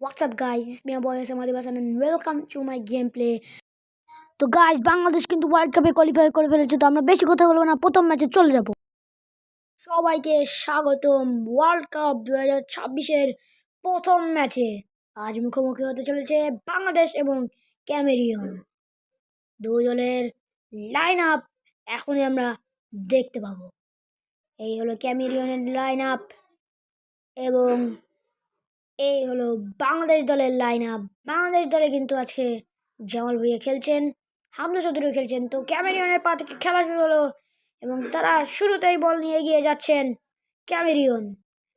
What's up guys, it's me your boy Sam Adibasan and welcome to my gameplay. তো guys, Bangladesh কিন্তু world কাপে qualify করে ফেলেছে। তো আমরা বেশি কথা বলবো না, প্রথম ম্যাচে চলে যাব। সবাইকে স্বাগতম ওয়ার্ল্ড কাপ 2026-এর প্রথম ম্যাচে। আজ মুখোমুখি হতে চলেছে বাংলাদেশ এবং ক্যামেরিয়ন। দুই দলের লাইন আপ এখনই আমরা দেখতে পাবো। এই হলো ক্যামেরিয়নের লাইন আপ এবং এই হলো বাংলাদেশ দলের লাইন আপ। বাংলাদেশ দলে কিন্তু আজকে জামাল ভুঁইয়া খেলছেন, হামজা চৌধুরী খেলছেন। তো ক্যামেরিয়নের পা থেকে খেলা শুরু হলো এবং তারা শুরুতেই বল নিয়ে এগিয়ে যাচ্ছেন ক্যামেরিয়ন।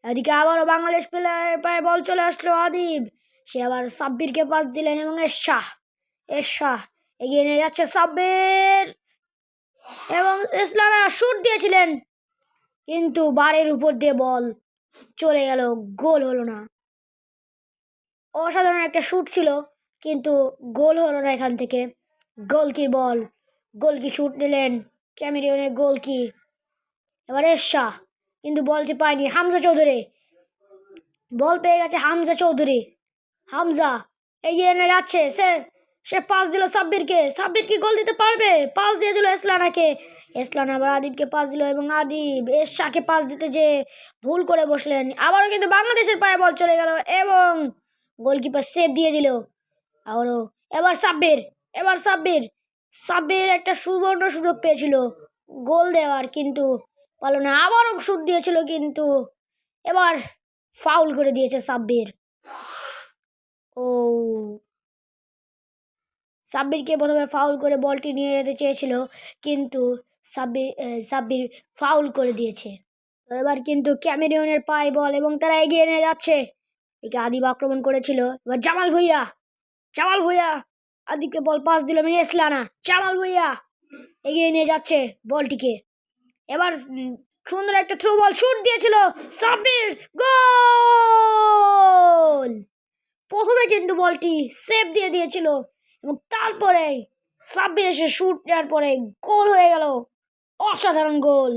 এদিকে আবারও বাংলাদেশ প্লেয়ারের পায়ে বল চলে আসলো আদিব, সে আবার সাব্বিরকে পাস দিলেন এবং এরশাহ এগিয়ে নিয়ে যাচ্ছে সাব্বির এবং ইসলানা শুট দিয়েছিলেন কিন্তু বারের উপর দিয়ে বল চলে গেল, গোল হলো না। অসাধারণ একটা শুট ছিল কিন্তু গোল হলো না এখান থেকে। গোলকি শুট নিলেন ক্যামেরিয়নের গোলকি। এবার এরশাহ কিন্তু বলটি পায়নি, হামজা চৌধুরী বল পেয়ে গেছে। হামজা এগিয়ে নিয়ে যাচ্ছে, সে পাস দিল সাব্বিরকে। সাব্বির কি গোল দিতে পারবে? পাস দিয়ে দিল এসলানা আবার আদিবকে পাস দিল এবং আদিব এরশাহকে পাস দিতে যে ভুল করে বসলেন। আবারও কিন্তু বাংলাদেশের পায়ে বল চলে গেল এবং গোলকিপার সেভ দিয়ে দিল। আবারও এবার সাব্বির একটা সুবর্ণ সুযোগ পেয়েছিল গোল দেওয়ার, কিন্তু পারল না। আবারও শুট দিয়েছিল কিন্তু এবার ফাউল করে দিয়েছে সাব্বির। সাব্বিরকে প্রথমে ফাউল করে বলটি নিয়ে যেতে চেয়েছিল কিন্তু সাব্বির ফাউল করে দিয়েছে। এবার কিন্তু ক্যামেরিয়নের পায়ে বল এবং তারা এগিয়ে নিয়ে যাচ্ছে। এদিকে আদিব আক্রমণ করেছিল, এবার জামাল ভুঁইয়া আদিবকে বল পাস দিল এবং জামাল ভুঁইয়া এগিয়ে নিয়ে যাচ্ছে বলটিকে। এবার সুন্দর একটা থ্রো বল শুট দিয়েছিল সাব্বির, গোল! প্রথমে কিন্তু বলটি সেভ দিয়ে দিয়েছিল এবং তারপরে সাব্বির এসে শুট দেওয়ার পরে গোল হয়ে গেল। অসাধারণ গোল।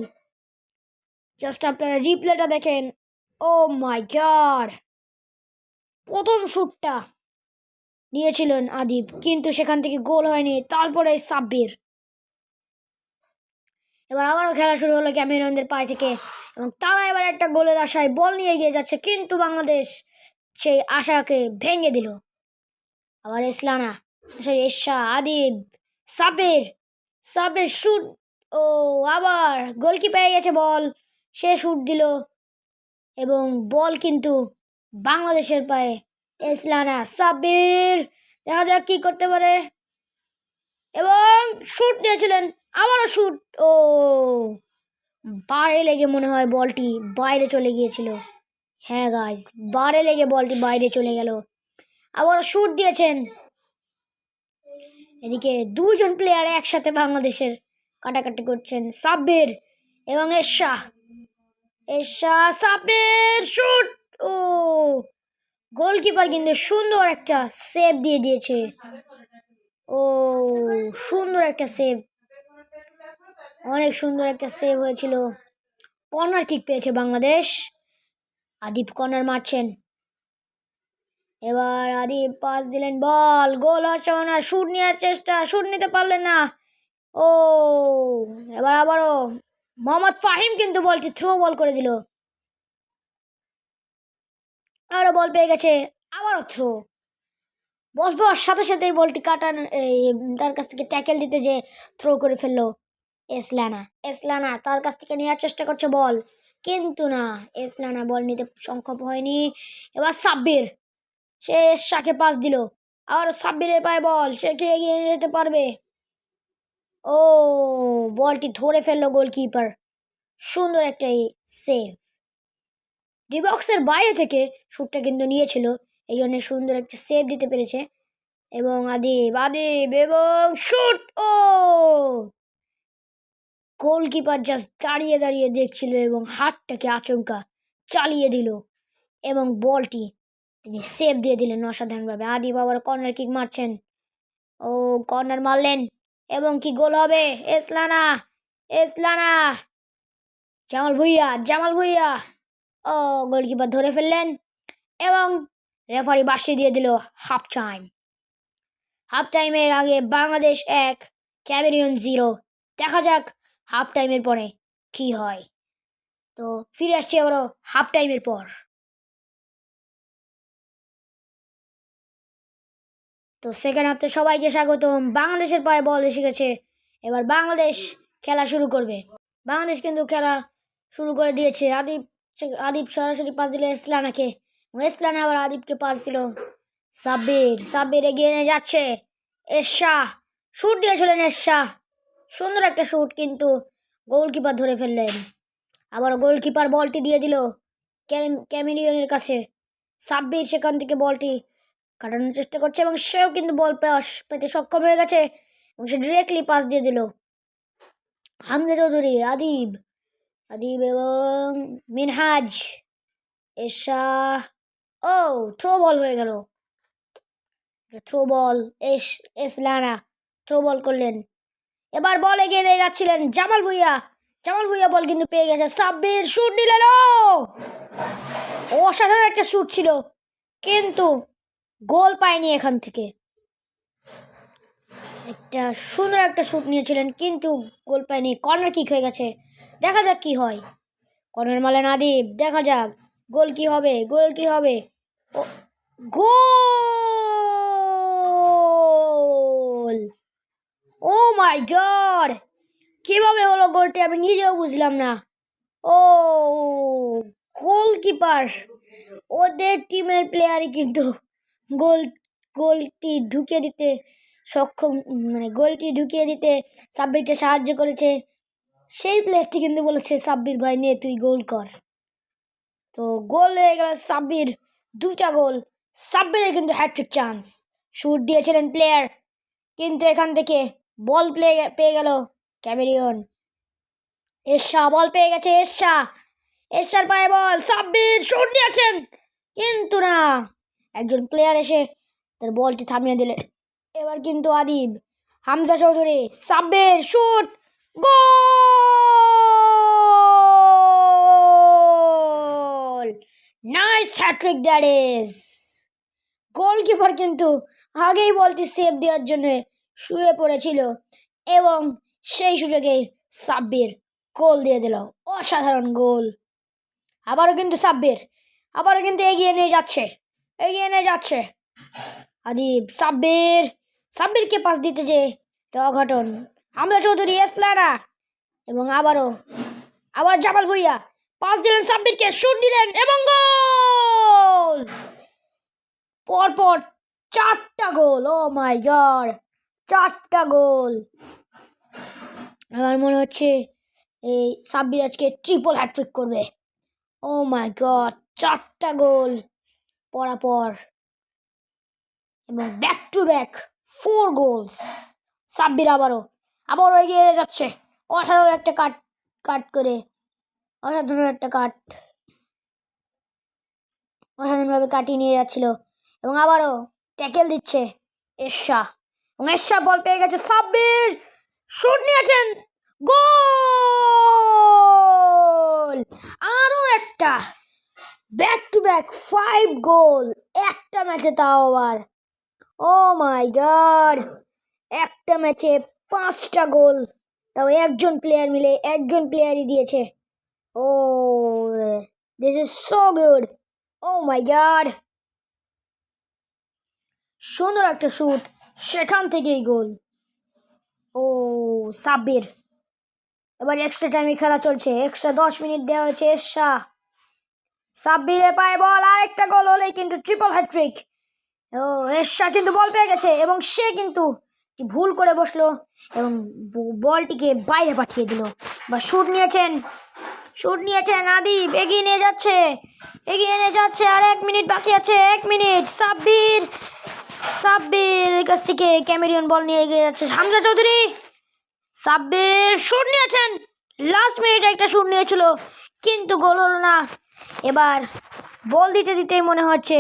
জাস্ট আপনারা রিপ্লেটা দেখেন। ও মাই গড! প্রথম শুটটা নিয়েছিলেন আদিব কিন্তু সেখান থেকে গোল হয়নি। তারপরে সাব্বির। এবার আবারও খেলা শুরু হলো ক্যামেরুনদের পায়ে থেকে এবং তারা এবার একটা গোলের আশায় বল নিয়ে এগিয়ে যাচ্ছে কিন্তু বাংলাদেশ সেই আশাকে ভেঙে দিল। আবার এরশাহ আদিব সাব্বির শুট, আবার গোলকি পেয়ে গেছে বল, সে শুট দিল এবং বল কিন্তু বাংলাদেশের পায়ে। সাব্বির দেখা যাক কি করতে পারে এবং শুট দিয়েছিলেন, আবারও শুট। বারে লেগে মনে হয় বলটি বাইরে চলে গিয়েছিল। হ্যাঁ গাইস, বারে লেগে বলটি বাইরে চলে গেল। আবারও শুট দিয়েছেন। এদিকে দুজন প্লেয়ার একসাথে বাংলাদেশের কাটাকাটি করছেন, সাব্বির এবং এরশাহ সাব্বির শুট। গোলকিপার কিন্তু সুন্দর একটা সেভ দিয়ে দিয়েছে। সুন্দর একটা সেভ, অনেক সুন্দর একটা সেভ হয়েছিল। কর্নার কিক পেয়েছে বাংলাদেশ। আদিব কর্নার মারছেন। এবার আদিব পাস দিলেন, বল গোল হচ্ছে না। শুট নেওয়ার চেষ্টা, শুট নিতে পারলেন না। এবার আবারও মোহাম্মদ ফাহিম কিন্তু বলটি থ্রো বল করে দিল। আরো বল পেয়ে গেছে, আবারও থ্রো। বসবার সাথে সাথেই বলটি কাটান, তার কাছ থেকে ট্যাকেল দিতে যে থ্রো করে ফেললো এসলানা তার কাছ থেকে নেওয়ার চেষ্টা করছে বল, কিন্তু না, এসলানা বল নিতে সক্ষম হয়নি। এবার সাব্বির, সে এরশাহকে পাস দিল। আবার সাব্বিরের পায়ে বল, সে কি এগিয়ে নিয়ে যেতে পারবে? বলটি ধরে ফেললো গোলকিপার। সুন্দর একটা সেভ। ডি বক্সের বাইরে থেকে শুটটা কিন্তু নিয়েছিল, এই জন্য সুন্দর একটা সেভ দিতে পেরেছে। এবং আদিব এবং শুট। গোলকিপার জাস্ট দাঁড়িয়ে দাঁড়িয়ে দেখছিল এবং হাতটাকে আচমকা চালিয়ে দিল এবং বলটি তিনি সেভ দিয়ে দিলেন অসাধারণভাবে। আদিব আবার কর্নার কিক মারছেন, কর্নার মারলেন এবং কি গোল হবে? এসলানা জামাল ভুঁইয়া গোলকিপার ধরে ফেললেন এবং রেফারি বাঁশি দিয়ে দিল হাফ টাইম। হাফ টাইমের আগে বাংলাদেশ 1 ক্যামেরুন 0। দেখা যাক হাফ টাইমের পরে কি হয়। তো ফিরে আসছি আবারও হাফ টাইমের পর। তো সেকেন্ড হাফে সবাইকে স্বাগতম। বাংলাদেশের পায়ে বল এসে গেছে, এবার বাংলাদেশ খেলা শুরু করবে। বাংলাদেশ কিন্তু খেলা শুরু করে দিয়েছে। আদিব সরাসরি পাস দিল এসলানাকে, এসলানা আবার আদিবকে পাস দিল। সাব্বির এগিয়ে নিয়ে যাচ্ছে। এরশাহ শুট দিয়েছিলেন, এরশাহ সুন্দর একটা শুট, কিন্তু গোলকিপার ধরে ফেললেন। আবার গোলকিপার বলটি দিয়ে দিল ক্যামেরুনের কাছে। সাব্বির সেখান থেকে বলটি কাটানোর চেষ্টা করছে এবং সেও কিন্তু বল পেতে সক্ষম হয়ে গেছে এবং সে ডিরেক্টলি পাস দিয়ে দিল। হামজা চৌধুরী, আদিব এবং মিনহাজ, এরশাহ। ও থ্রো বল হয়ে গেল, থ্রো বল। এসলানা থ্রো বল করলেন। এবার বল এগিয়ে নিয়ে যাচ্ছিলেন জামাল ভুঁইয়া বল কিন্তু পেয়ে গেছে। সাব্বির শুট দিলেন, অসাধারণ একটা শুট ছিল, কিন্তু গোল পায়নি। এখান থেকে একটা সুন্দর একটা শুট নিয়েছিলেন, কিন্তু গোল পায়নি। কর্নার কিক হয়ে গেছে, দেখা যাক কি হয়। কর্নার মারলেন আদিব, দেখা যাক গোল কি হবে। গোল! ও মাই গড, কিভাবে হলো গোলটি আমি নিজেও বুঝলাম না। ও গোলকিপার, ওদের টিমের প্লেয়ারই কিন্তু গোলটি ঢুকিয়ে দিতে সক্ষম, গোলটি ঢুকিয়ে দিতে সাব্বিরকে সাহায্য করেছে। সেই প্লেয়ারটি কিন্তু বলেছে, সাব্বির ভাই নে তুই গোল কর। তো গোল হয়ে গেল সাব্বির, 2টা গোল। সাব্বিরের কিন্তু হ্যাট্রিক চান্স। শুট দিয়েছিলেন প্লেয়ার, কিন্তু এখান থেকে বল পেয়ে গেল ক্যামেরুন। এরশাহ বল পেয়ে গেছে, এরশার পায়ে বল। সাব্বির শুট দিয়েছেন, কিন্তু না, একজন প্লেয়ার এসে তার বলটি থামিয়ে দিলেন। এবার কিন্তু Adib, Hamza Chowdhury, Sabbir shoot, goal! Nice hat-trick that is. Goalkeeper কিন্তু আগেই বলটি সেভ দেওয়ার জন্য শুয়ে পড়েছিল এবং সেই সুযোগে সাব্বির গোল দিয়ে দিল। অসাধারণ গোল। আবারও কিন্তু সাব্বির এগিয়ে নিয়ে যাচ্ছে আদিব। সাব্বিরকে পাস দিতে যে অঘটন। হামজা চৌধুরী, এসলানা এবং আবার জামাল ভুঁইয়া পাস দিলেন সাব্বিরকে, শুট দিলেন এবং গোল! পরপর 4টা গোল। ও মাই গড, 4টা গোল। আমার মনে হচ্ছে এই সাব্বির আজকে ট্রিপল হ্যাট্রিক করবে। ও মাই গড, 4টা গোল পরাপর এবং back to back 4 goals. Sabbir আবারও এগিয়ে যাচ্ছে। অসাধারণ একটা অসাধারণভাবে কাটিয়ে নিয়ে যাচ্ছিল এবং আবারও ট্যাকেল দিচ্ছে এরশাহ, এবং এরশাহ বল পেয়ে গেছে। সাব্বির শুট নিয়েছেন, গোল! আরও একটা ব্যাক টু ব্যাক 5 গোল একটা ম্যাচে, তাও আবার। ও মাই গড, একটা ম্যাচে 5টা গোল, তাও একজন প্লেয়ারই দিয়েছে। Oh this is so good. Oh my god, সুন্দর একটা শুট, সেখান থেকেই গোল। ও সাব্বির, এবার এক্সট্রা টাইমে খেলা চলছে, এক্সট্রা 10 মিনিট দেওয়া হয়েছে। এরশাহ, সাব্বিরের পায়ে বল, আরেকটা গোল হলেই কিন্তু ট্রিপল হ্যাট্রিক। ও এরশাহ কিন্তু বল পেয়ে গেছে এবং সে কিন্তু ভুল করে বসলো এবং বলটিকে বাইরে পাঠিয়ে দিল। বা শুট নিয়েছেন আদিব, এগিয়ে নিয়ে যাচ্ছে। আর 1 মিনিট বাকি আছে, 1 মিনিট। সাব্বির কাছ থেকে ক্যামেরুন বল নিয়ে এগিয়ে যাচ্ছে। হামজা চৌধুরী, সাব্বির শুট নিয়েছেন, লাস্ট মিনিটে একটা শুট নিয়েছিল, কিন্তু গোল হলো না। এবার বল দিতেই মনে হচ্ছে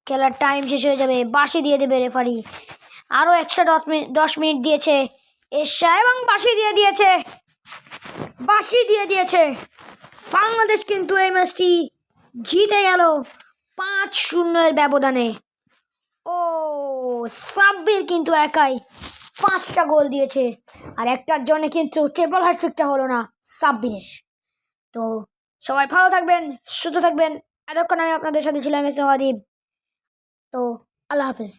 খেলার টাইম শেষ হয়ে যাবে, বাঁশি দিয়ে দেবে রেফারি। আরও এক্সট্রা 10 মিনিট দিয়েছে এরশাহ এবং বাঁশি দিয়ে দিয়েছে। বাংলাদেশ কিন্তু এই ম্যাচটি জিতে গেল 5-0 ব্যবধানে। ও সাব্বির কিন্তু একাই 5টা গোল দিয়েছে, আর একটার জন্য কিন্তু ট্রিপল হ্যাটট্রিকটা হলো না সাব্বিরের। তো সবাই ভালো থাকবেন, সুস্থ থাকবেন। এতক্ষণ আমি আপনাদের সাথে ছিলাম এসে। তো আল্লাহ হাফেজ।